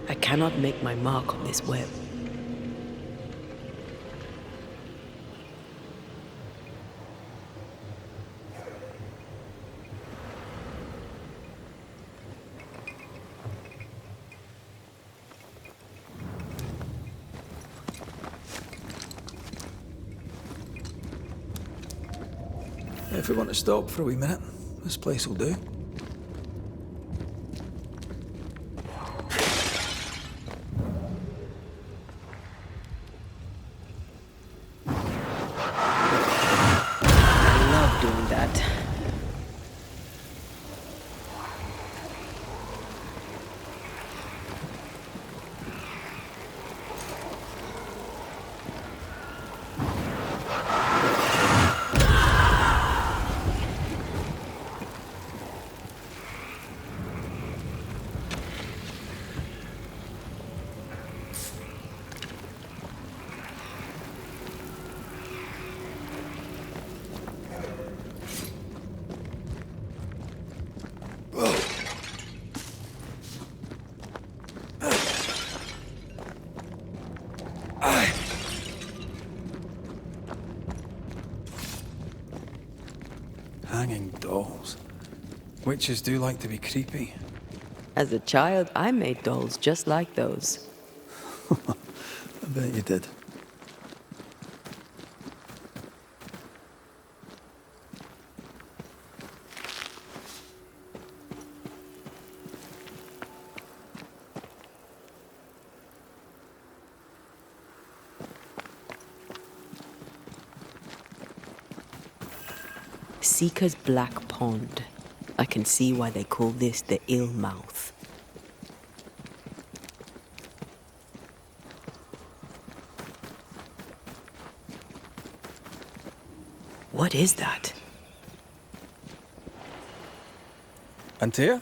I cannot make my mark on this web. If we want to stop for a wee minute, this place will do. I love doing that. Hanging dolls. Witches do like to be creepy. As a child, I made dolls just like those. I bet you did. Seeker's Black Pond. I can see why they call this the Ill Mouth. What is that? Antea?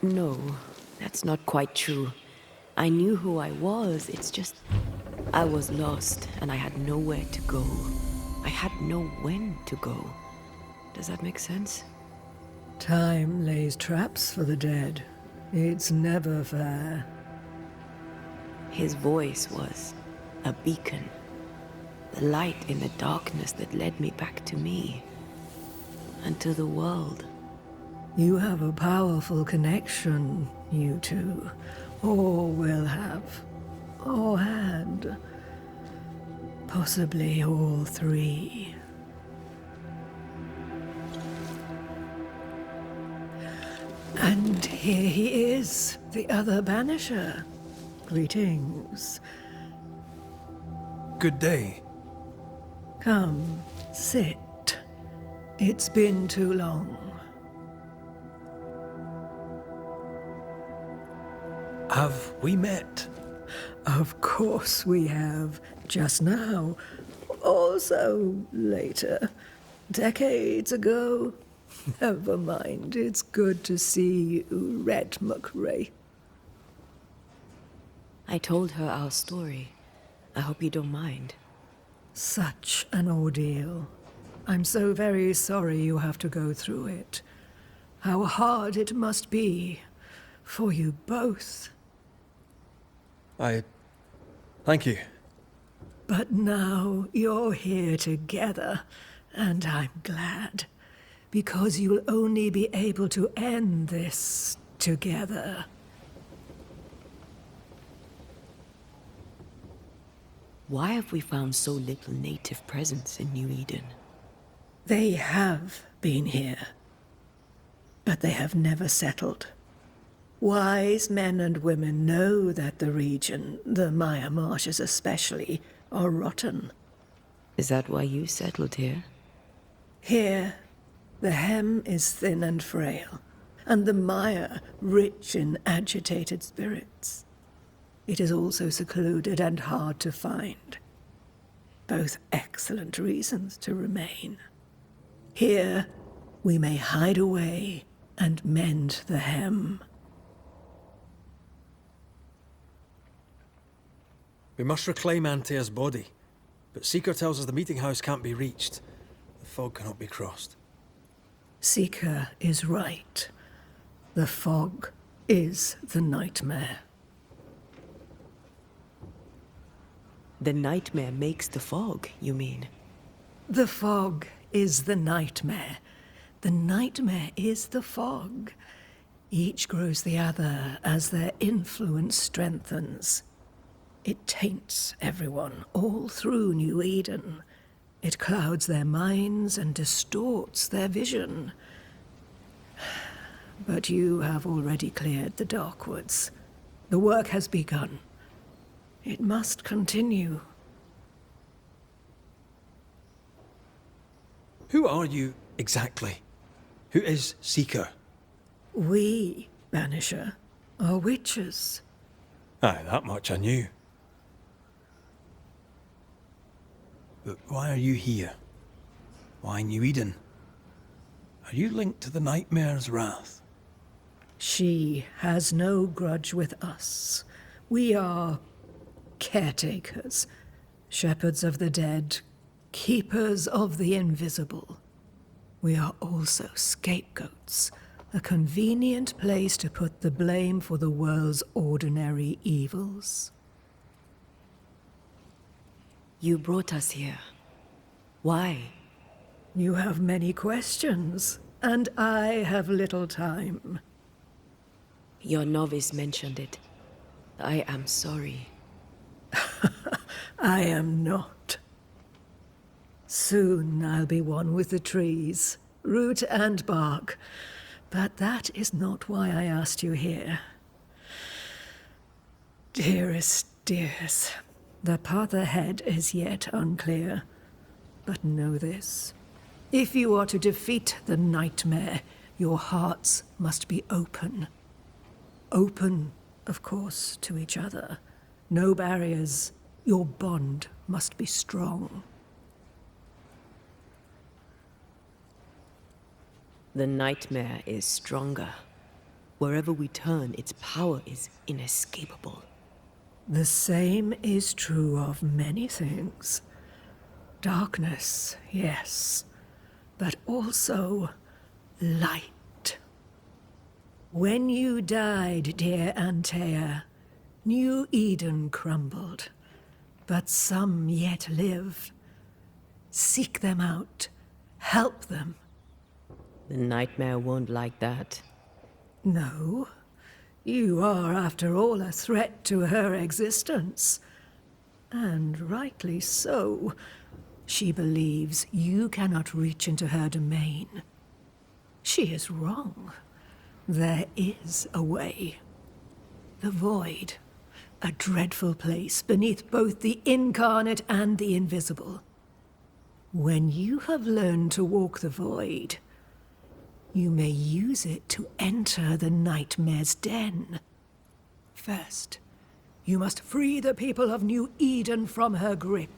No, that's not quite true. I knew who I was, it's just... I was lost, and I had nowhere to go. I had no when to go. Does that make sense? Time lays traps for the dead. It's never fair. His voice was a beacon. The light in the darkness that led me back to me. And to the world. You have a powerful connection, you two. Or will have. Or had. Possibly all three. And here he is, the other Banisher. Greetings. Good day. Come, sit. It's been too long. Have we met? Of course we have. Just now. Also later. Decades ago. Never mind. It's good to see you, Red McRae. I told her our story. I hope you don't mind. Such an ordeal. I'm so very sorry you have to go through it. How hard it must be for you both. Thank you. But now you're here together, and I'm glad. Because you'll only be able to end this together. Why have we found so little native presence in New Eden? They have been here, but they have never settled. Wise men and women know that the region, the Maya Marshes especially, are rotten. Is that why you settled here? Here, the hem is thin and frail, and the Maya rich in agitated spirits. It is also secluded and hard to find. Both excellent reasons to remain. Here, we may hide away and mend the hem. We must reclaim Antea's body, but Seeker tells us the meeting house can't be reached. The fog cannot be crossed. Seeker is right. The fog is the nightmare. The nightmare makes the fog, you mean? The fog is the nightmare. The nightmare is the fog. Each grows the other as their influence strengthens. It taints everyone, all through New Eden. It clouds their minds and distorts their vision. But you have already cleared the Darkwoods. The work has begun. It must continue. Who are you exactly? Who is Seeker? We, Banisher, are witches. Aye, that much I knew. But why are you here? Why New Eden? Are you linked to the Nightmare's wrath? She has no grudge with us. We are caretakers, shepherds of the dead, keepers of the invisible. We are also scapegoats, a convenient place to put the blame for the world's ordinary evils. You brought us here. Why? You have many questions, and I have little time. Your novice mentioned it. I am sorry. I am not. Soon I'll be one with the trees, root and bark. But that is not why I asked you here. Dearest dears, the path ahead is yet unclear. But know this. If you are to defeat the nightmare, your hearts must be open. Open, of course, to each other. No barriers. Your bond must be strong. The nightmare is stronger. Wherever we turn, its power is inescapable. The same is true of many things. Darkness, yes, but also light. When you died, dear Antea, New Eden crumbled, but some yet live. Seek them out, help them. The nightmare won't like that. No, you are, after all, a threat to her existence. And rightly so. She believes you cannot reach into her domain. She is wrong. There is a way. The void, a dreadful place beneath both the incarnate and the invisible. When you have learned to walk the void, you may use it to enter the nightmare's den. First, you must free the people of New Eden from her grip.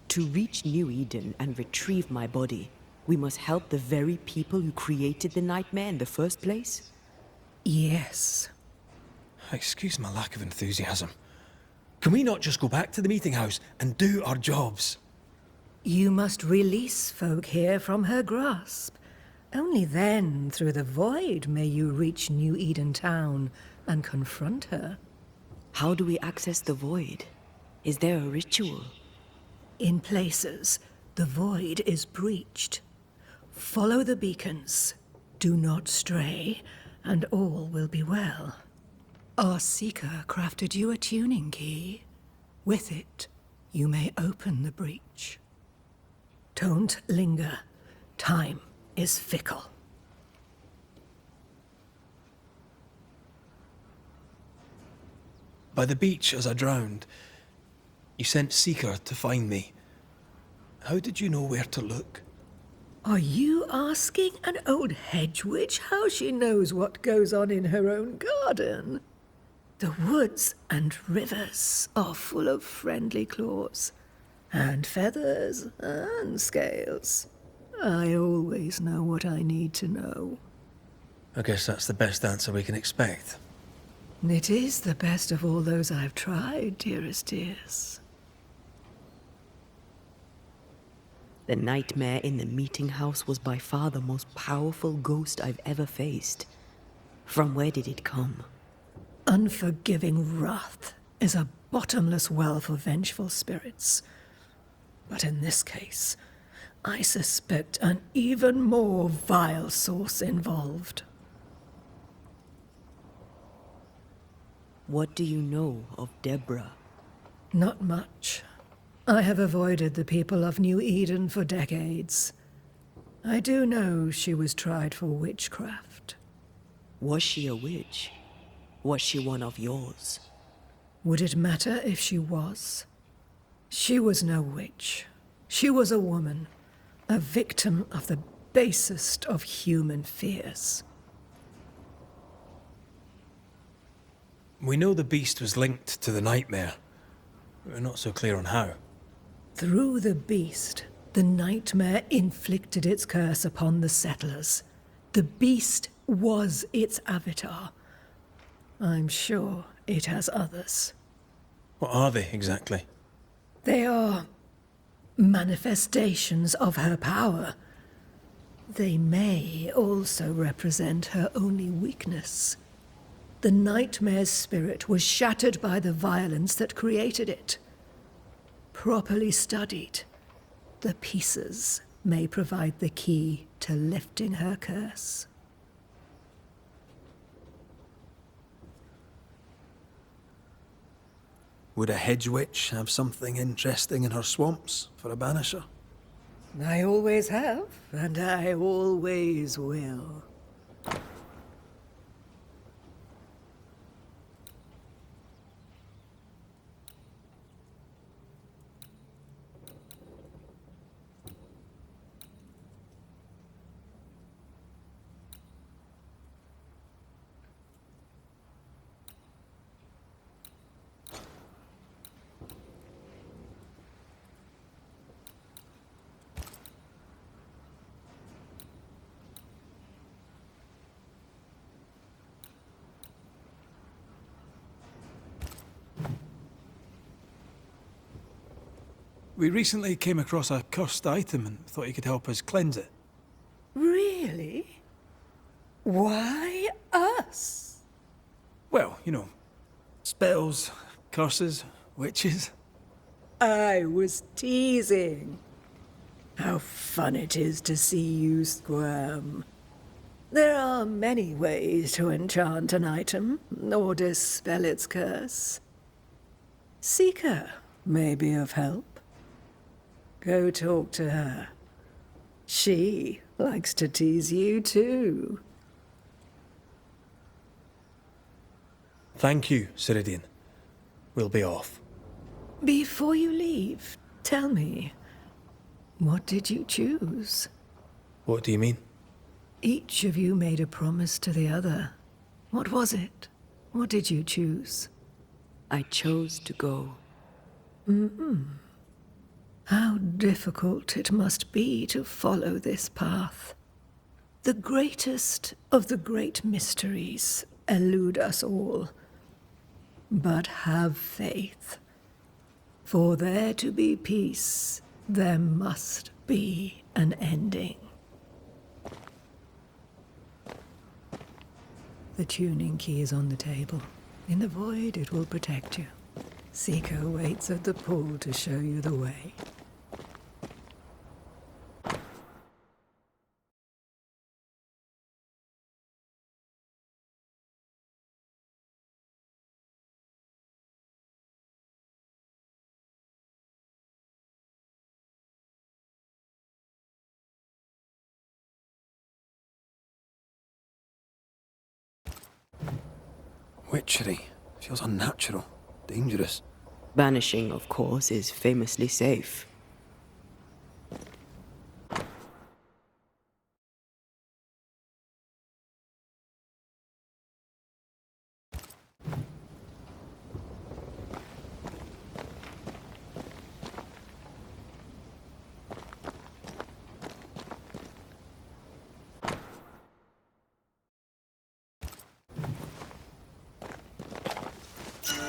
To reach New Eden and retrieve my body, we must help the very people who created the nightmare in the first place? Yes. Excuse my lack of enthusiasm. Can we not just go back to the meeting house and do our jobs? You must release folk here from her grasp. Only then, through the void, may you reach New Eden Town and confront her. How do we access the void? Is there a ritual? In places, the void is breached. Follow the beacons. Do not stray, and all will be well. Our seeker crafted you a tuning key. With it, you may open the breach. Don't linger. Time is fickle. By the beach as I drowned, you sent Seeker to find me. How did you know where to look? Are you asking an old hedge witch how she knows what goes on in her own garden? The woods and rivers are full of friendly claws, and feathers and scales. I always know what I need to know. I guess that's the best answer we can expect. It is the best of all those I've tried, dearest dears. The nightmare in the meeting house was by far the most powerful ghost I've ever faced. From where did it come? Unforgiving wrath is a bottomless well for vengeful spirits. But in this case, I suspect an even more vile source involved. What do you know of Deborah? Not much. I have avoided the people of New Eden for decades. I do know she was tried for witchcraft. Was she a witch? Was she one of yours? Would it matter if she was? She was no witch. She was a woman, a victim of the basest of human fears. We know the beast was linked to the nightmare. We're not so clear on how. Through the beast, the nightmare inflicted its curse upon the settlers. The beast was its avatar. I'm sure it has others. What are they exactly? They are manifestations of her power. They may also represent her only weakness. The nightmare's spirit was shattered by the violence that created it. Properly studied, the pieces may provide the key to lifting her curse. Would a hedge witch have something interesting in her swamps for a banisher? I always have, and I always will. We recently came across a cursed item and thought you could help us cleanse it. Really? Why us? Well, you know, spells, curses, witches. I was teasing. How fun it is to see you squirm. There are many ways to enchant an item, or dispel its curse. Seeker may be of help. Go talk to her. She likes to tease you too. Thank you, Ceridian. We'll be off. Before you leave, tell me, what did you choose? What do you mean? Each of you made a promise to the other. What was it? What did you choose? I chose to go. How difficult it must be to follow this path. The greatest of the great mysteries elude us all. But have faith. For there to be peace, there must be an ending. The tuning key is on the table. In the void, it will protect you. Seeker waits at the pool to show you the way. Witchery. Feels unnatural. Dangerous. Banishing, of course, is famously safe.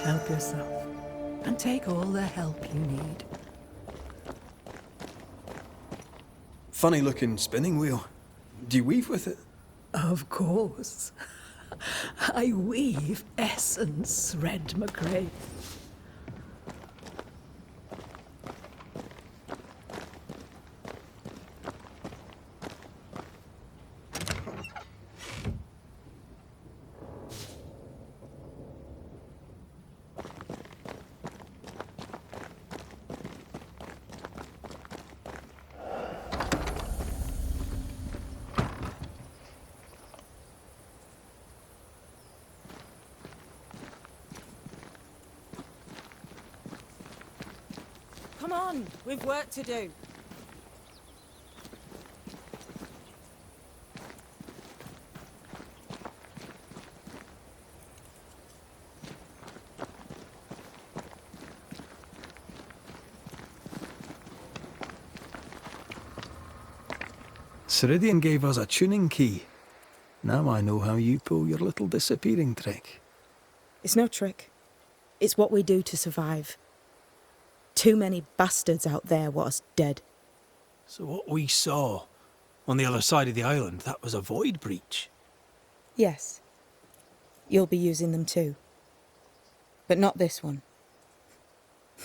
Help yourself, and take all the help you need. Funny looking spinning wheel. Do you weave with it? Of course. I weave essence, Red McRae. Come on, we've work to do. Ceridian gave us a tuning key. Now I know how you pull your little disappearing trick. It's no trick. It's what we do to survive. Too many bastards out there want us dead. So what we saw on the other side of the island, that was a void breach. Yes. You'll be using them too. But not this one.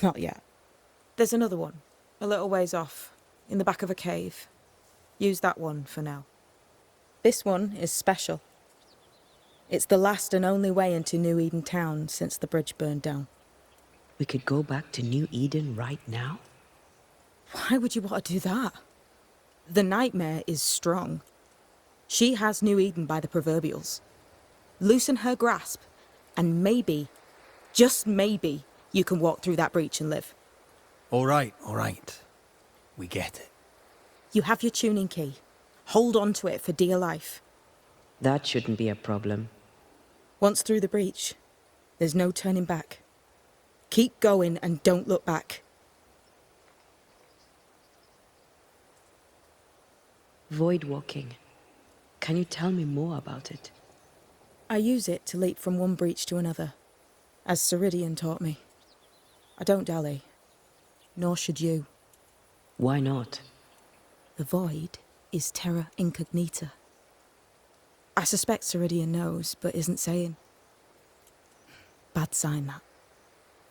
Not yet. There's another one, a little ways off, in the back of a cave. Use that one for now. This one is special. It's the last and only way into New Eden Town since the bridge burned down. We could go back to New Eden right now? Why would you want to do that? The nightmare is strong. She has New Eden by the proverbials. Loosen her grasp, and maybe, just maybe, you can walk through that breach and live. All right. We get it. You have your tuning key. Hold on to it for dear life. That shouldn't be a problem. Once through the breach, there's no turning back. Keep going and don't look back. Void walking. Can you tell me more about it? I use it to leap from one breach to another, as Ceridian taught me. I don't dally, nor should you. Why not? The void is terra incognita. I suspect Ceridian knows, but isn't saying. Bad sign, that.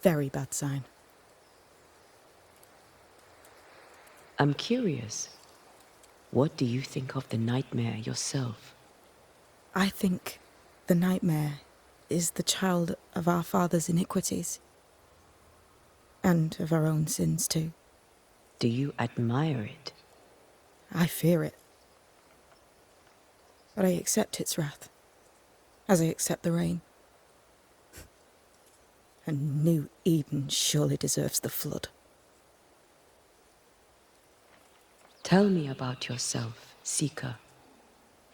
Very bad sign. I'm curious. What do you think of the nightmare yourself? I think the nightmare is the child of our father's iniquities. And of our own sins, too. Do you admire it? I fear it. But I accept its wrath, as I accept the rain. And New Eden surely deserves the flood. Tell me about yourself, Seeker.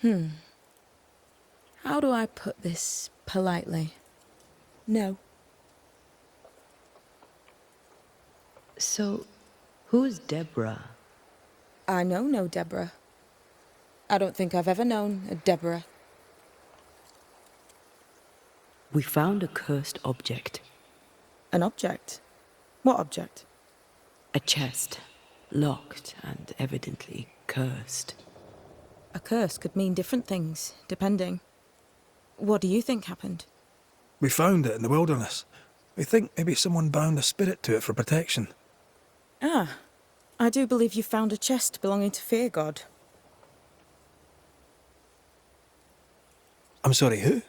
How do I put this politely? No. So, who's Deborah? I know no Deborah. I don't think I've ever known a Deborah. We found a cursed object. An object? What object? A chest, locked and evidently cursed. A curse could mean different things, depending. What do you think happened? We found it in the wilderness. We think maybe someone bound a spirit to it for protection. Ah, I do believe you found a chest belonging to Fear God. I'm sorry, who?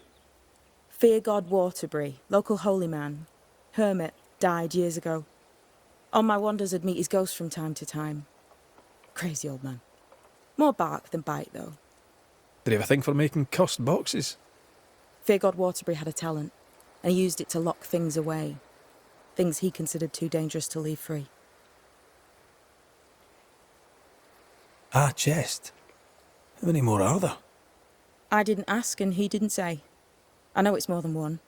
Fear God Waterbury, local holy man. Hermit, died years ago. On my wanders I'd meet his ghost from time to time. Crazy old man. More bark than bite, though. Did he have a thing for making cursed boxes? Fear God Waterbury had a talent, and he used it to lock things away. Things he considered too dangerous to leave free. Ah, chest. How many more are there? I didn't ask, and he didn't say. I know it's more than one.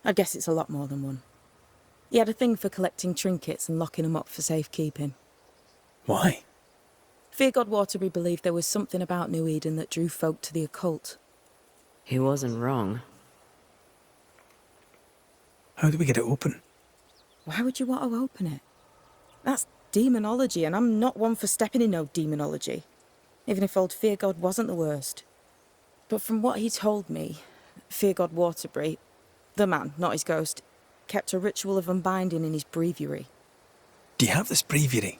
I guess it's a lot more than one. He had a thing for collecting trinkets and locking them up for safekeeping. Why? Fear God Waterbury believed there was something about New Eden that drew folk to the occult. He wasn't wrong. How do we get it open? Why would you want to open it? That's demonology, and I'm not one for stepping in no demonology. Even if old Fear God wasn't the worst. But from what he told me, Fear God Waterbury, the man, not his ghost, kept a ritual of unbinding in his breviary. Do you have this breviary?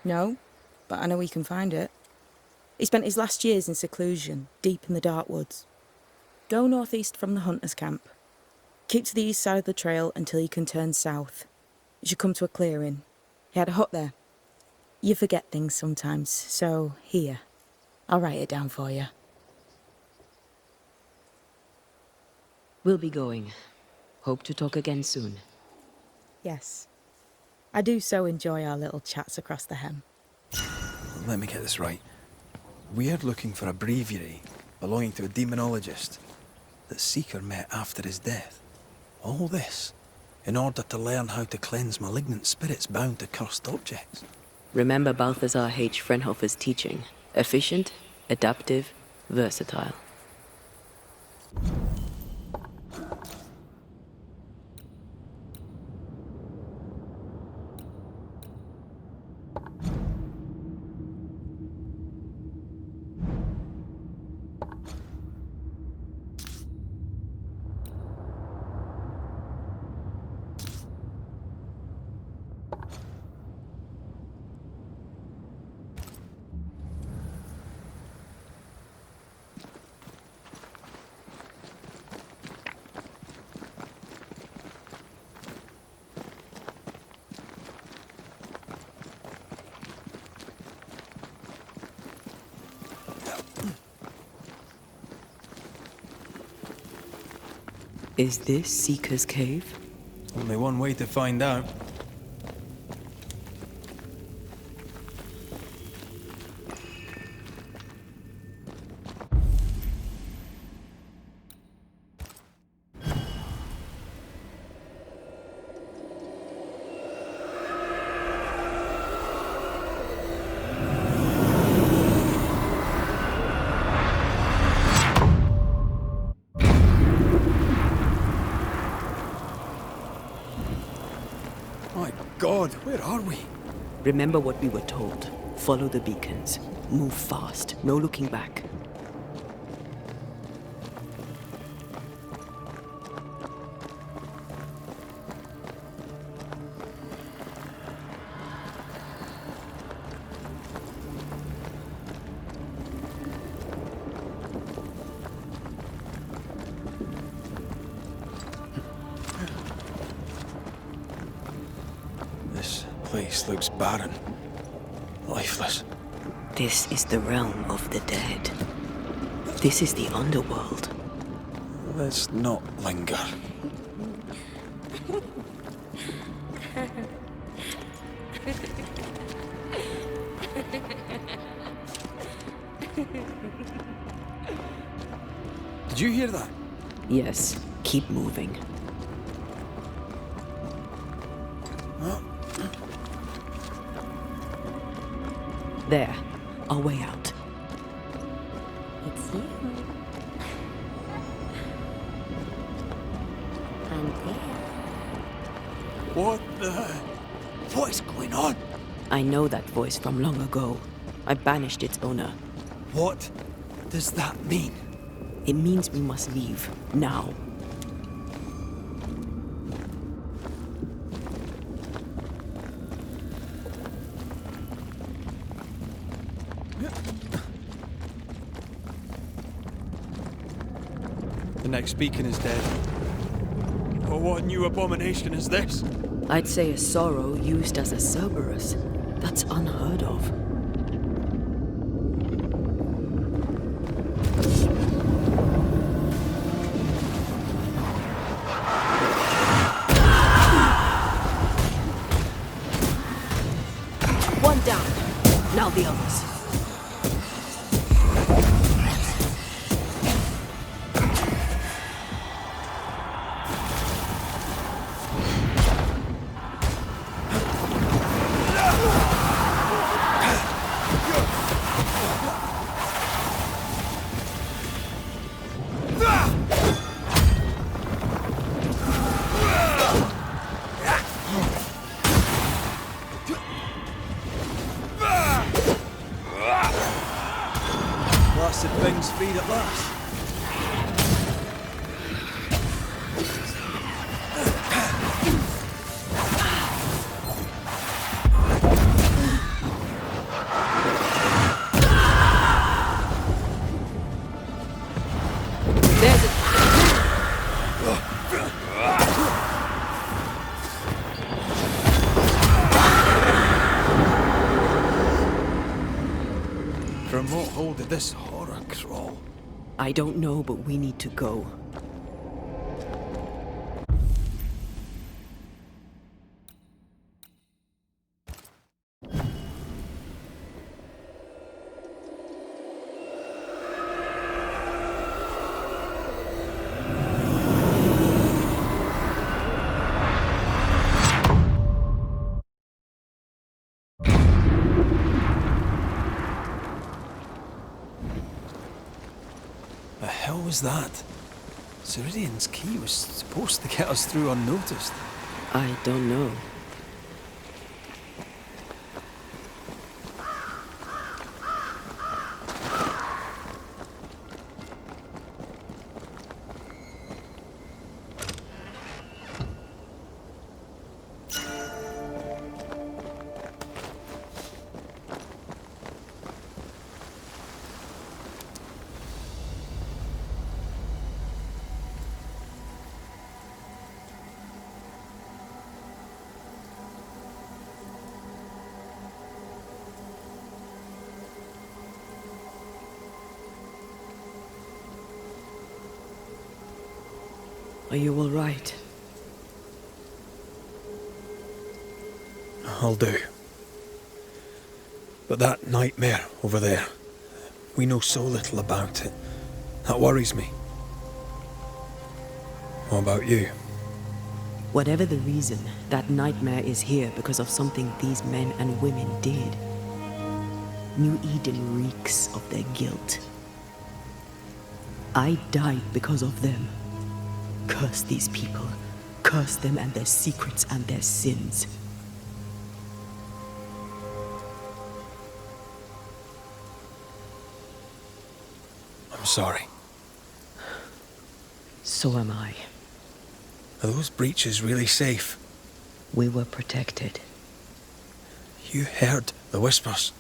No, but I know he can find it. He spent his last years in seclusion, deep in the dark woods. Go northeast from the hunters' camp. Keep to the east side of the trail until you can turn south. You should come to a clearing. He had a hut there. You forget things sometimes, so here. I'll write it down for you. We'll be going. Hope to talk again soon. Yes. I do so enjoy our little chats across the hem. Let me get this right. We're looking for a breviary belonging to a demonologist that Seeker met after his death. All this in order to learn how to cleanse malignant spirits bound to cursed objects. Remember Balthazar H. Frenhofer's teaching. Efficient, adaptive, versatile. Is this Seeker's Cave? Only one way to find out. My God, where are we? Remember what we were told. Follow the beacons. Move fast. No looking back. This place looks barren. Lifeless. This is the realm of the dead. This is the underworld. Let's not linger. Did you hear that? Yes, keep moving. There, our way out. It's you. I'm there. What the... What is going on? I know that voice from long ago. I banished its owner. What does that mean? It means we must leave, now. The next beacon is dead. Oh, what new abomination is this? I'd say a sorrow used as a Cerberus. That's unheard of. One down. Now the others. Blasted thing's feed at last. There's it. From what hole did this horror crawl? I don't know, but we need to go. The hell was that? Ceridian's key was supposed to get us through unnoticed. I don't know. Are you all right? I'll do. But that nightmare over there, we know so little about it. That worries me. What about you? Whatever the reason, that nightmare is here because of something these men and women did. New Eden reeks of their guilt. I died because of them. Curse these people. Curse them and their secrets and their sins. I'm sorry. So am I. Are those breaches really safe? We were protected. You heard the whispers,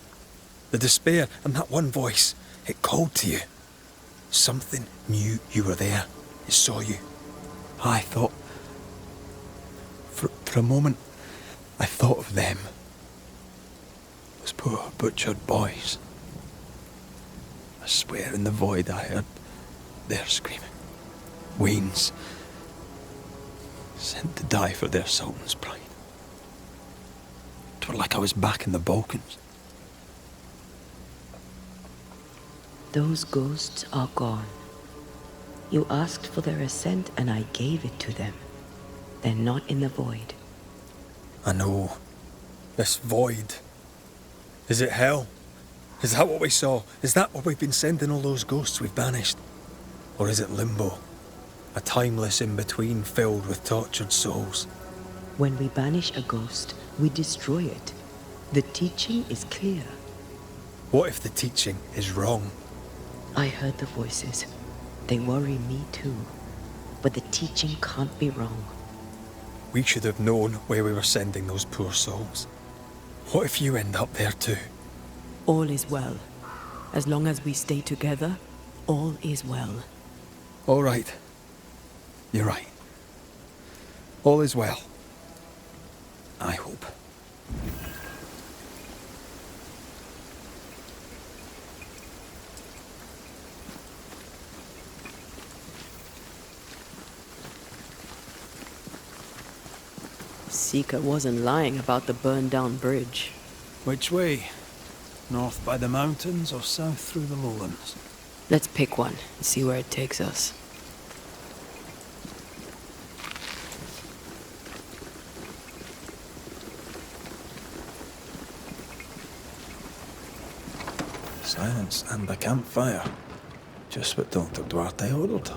the despair, and that one voice. It called to you. Something knew you were there. It saw you. I thought... For a moment, I thought of them. Those poor butchered boys. I swear in the void I heard their screaming. Weans. Sent to die for their sultan's pride. It were like I was back in the Balkans. Those ghosts are gone. You asked for their ascent and I gave it to them. They're not in the void. I know. This void. Is it hell? Is that what we saw? Is that what we've been sending all those ghosts we've banished? Or is it limbo? A timeless in-between filled with tortured souls? When we banish a ghost, we destroy it. The teaching is clear. What if the teaching is wrong? I heard the voices. They worry me too. But the teaching can't be wrong. We should have known where we were sending those poor souls. What if you end up there too? All is well. As long as we stay together, all is well. All right. You're right. All is well. I hope. Seeker wasn't lying about the burned-down bridge. Which way? North by the mountains or south through the lowlands? Let's pick one and see where it takes us. Silence and a campfire. Just what Dr. Duarte ordered.